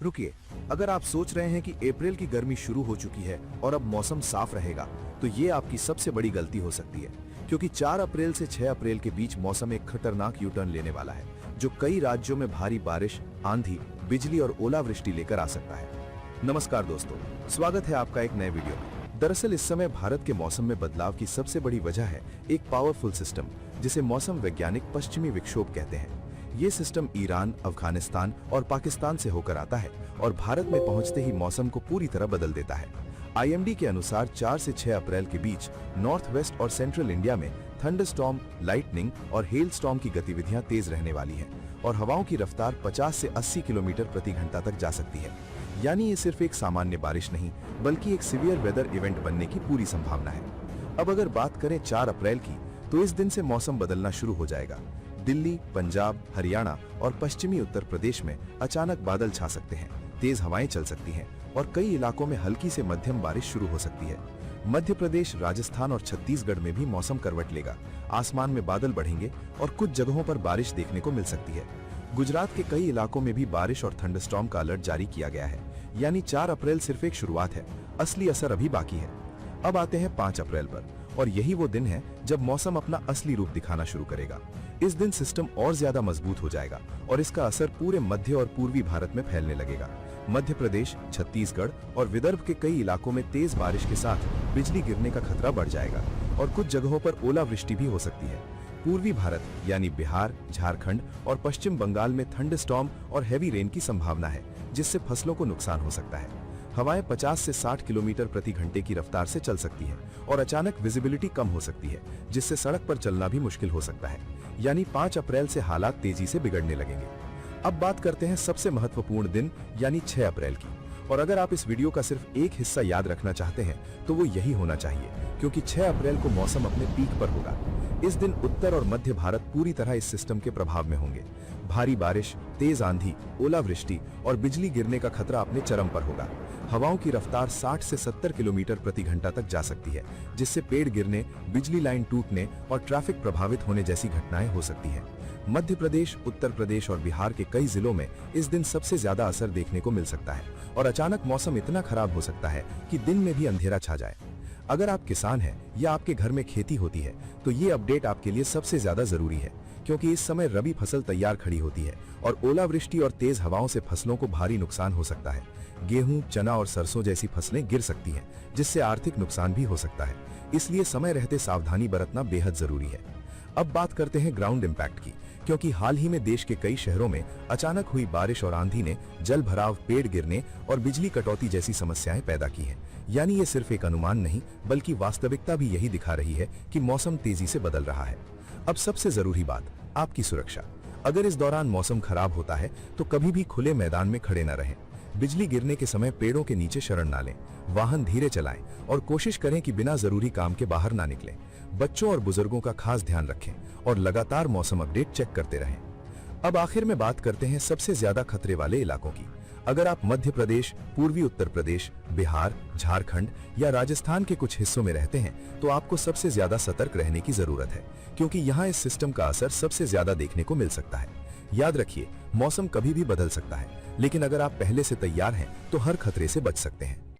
रुकिए, अगर आप सोच रहे हैं कि अप्रैल की गर्मी शुरू हो चुकी है और अब मौसम साफ रहेगा, तो ये आपकी सबसे बड़ी गलती हो सकती है, क्योंकि 4 अप्रैल से 6 अप्रैल के बीच मौसम एक खतरनाक यू टर्न लेने वाला है, जो कई राज्यों में भारी बारिश, आंधी, बिजली और ओलावृष्टि लेकर आ सकता है। नमस्कार दोस्तों, स्वागत है आपका एक नए वीडियो में। दरअसल इस समय भारत के मौसम में बदलाव की सबसे बड़ी वजह है एक पावरफुल सिस्टम, जिसे मौसम वैज्ञानिक पश्चिमी विक्षोभ कहते हैं। ये सिस्टम ईरान, अफगानिस्तान और पाकिस्तान से होकर आता है और भारत में पहुंचते ही मौसम को पूरी तरह बदल देता है। आईएमडी के अनुसार 4 से 6 अप्रैल के बीच नॉर्थ वेस्ट और सेंट्रल इंडिया में थंडरस्टॉर्म, लाइटनिंग और हेल स्टॉर्म की गतिविधियां तेज रहने वाली हैं और हवाओं की रफ्तार 50 से 80 किलोमीटर प्रति घंटा तक जा सकती है। यानी ये सिर्फ एक सामान्य बारिश नहीं, बल्कि एक सीवियर वेदर इवेंट बनने की पूरी संभावना है। अब अगर बात करें 4 अप्रैल की, तो इस दिन से मौसम बदलना शुरू हो जाएगा। दिल्ली, पंजाब, हरियाणा और पश्चिमी उत्तर प्रदेश में अचानक बादल छा सकते हैं, तेज हवाएं चल सकती हैं और कई इलाकों में हल्की से मध्यम बारिश शुरू हो सकती है। मध्य प्रदेश, राजस्थान और छत्तीसगढ़ में भी मौसम करवट लेगा। आसमान में बादल बढ़ेंगे और कुछ जगहों पर बारिश देखने को मिल सकती है। गुजरात के कई इलाकों में भी बारिश और थंडरस्टॉर्म का अलर्ट जारी किया गया है। यानी 4 अप्रैल सिर्फ एक शुरुआत है, असली असर अभी बाकी है। अब आते हैं 5 अप्रैल पर, और यही वो दिन है जब मौसम अपना असली रूप दिखाना शुरू करेगा। इस दिन सिस्टम और ज्यादा मजबूत हो जाएगा और इसका असर पूरे मध्य और पूर्वी भारत में फैलने लगेगा। मध्य प्रदेश, छत्तीसगढ़ और विदर्भ के कई इलाकों में तेज बारिश के साथ बिजली गिरने का खतरा बढ़ जाएगा और कुछ जगहों पर ओलावृष्टि भी हो सकती है। पूर्वी भारत यानी बिहार, झारखंड और पश्चिम बंगाल में थंडरस्टॉर्म और हैवी रेन की संभावना है, जिससे फसलों को नुकसान हो सकता है। हवाएं 50 से 60 किलोमीटर प्रति घंटे की रफ्तार से चल सकती है और अचानक विजिबिलिटी कम हो सकती है, जिससे सड़क पर चलना भी मुश्किल हो सकता है। यानी 5 अप्रैल से हालात तेजी से बिगड़ने लगेंगे। अब बात करते हैं सबसे महत्वपूर्ण दिन यानी 6 अप्रैल की। और अगर आप इस वीडियो का सिर्फ एक हिस्सा याद रखना चाहते हैं, तो वो यही होना चाहिए, क्योंकि 6 अप्रैल को मौसम अपने पीक पर होगा। इस दिन उत्तर और मध्य भारत पूरी तरह इस सिस्टम के प्रभाव में होंगे। भारी बारिश, तेज आंधी, ओलावृष्टि और बिजली गिरने का खतरा अपने चरम पर होगा। हवाओं की रफ्तार 60 से 70 किलोमीटर प्रति घंटा तक जा सकती है, जिससे पेड़ गिरने, बिजली लाइन टूटने और ट्रैफिक प्रभावित होने जैसी घटनाएं हो सकती हैं। मध्य प्रदेश, उत्तर प्रदेश और बिहार के कई जिलों में इस दिन सबसे ज्यादा असर देखने को मिल सकता है और अचानक मौसम इतना खराब हो सकता है कि दिन में भी अंधेरा छा जाए। अगर आप किसान हैं या आपके घर में खेती होती है, तो ये अपडेट आपके लिए सबसे ज्यादा जरूरी है, क्योंकि इस समय रबी फसल तैयार खड़ी होती है और ओलावृष्टि और तेज हवाओं से फसलों को भारी नुकसान हो सकता है। गेहूं, चना और सरसों जैसी फसलें गिर सकती हैं, जिससे आर्थिक नुकसान भी हो सकता है। इसलिए समय रहते सावधानी बरतना बेहद जरूरी है। अब बात करते हैं ग्राउंड इम्पैक्ट की, क्योंकि हाल ही में देश के कई शहरों में अचानक हुई बारिश और आंधी ने जल भराव, पेड़ गिरने और बिजली कटौती जैसी समस्याएं पैदा की हैं। यानी ये सिर्फ एक अनुमान नहीं, बल्कि वास्तविकता भी यही दिखा रही है कि मौसम तेजी से बदल रहा है। अब सबसे जरूरी बात, आपकी सुरक्षा। अगर इस दौरान मौसम खराब होता है, तो कभी भी खुले मैदान में खड़े न रहें। बिजली गिरने के समय पेड़ों के नीचे शरण ना लें, वाहन धीरे चलाएं और कोशिश करें कि बिना जरूरी काम के बाहर ना निकलें। बच्चों और बुजुर्गों का खास ध्यान रखें और लगातार मौसम अपडेट चेक करते रहें। अब आखिर में बात करते हैं सबसे ज्यादा खतरे वाले इलाकों की। अगर आप मध्य प्रदेश, पूर्वी उत्तर प्रदेश, बिहार, झारखंड या राजस्थान के कुछ हिस्सों में रहते हैं, तो आपको सबसे ज्यादा सतर्क रहने की जरूरत है, क्योंकि यहाँ इस सिस्टम का असर सबसे ज्यादा देखने को मिल सकता है। याद रखिए, मौसम कभी भी बदल सकता है, लेकिन अगर आप पहले से तैयार हैं, तो हर खतरे से बच सकते हैं।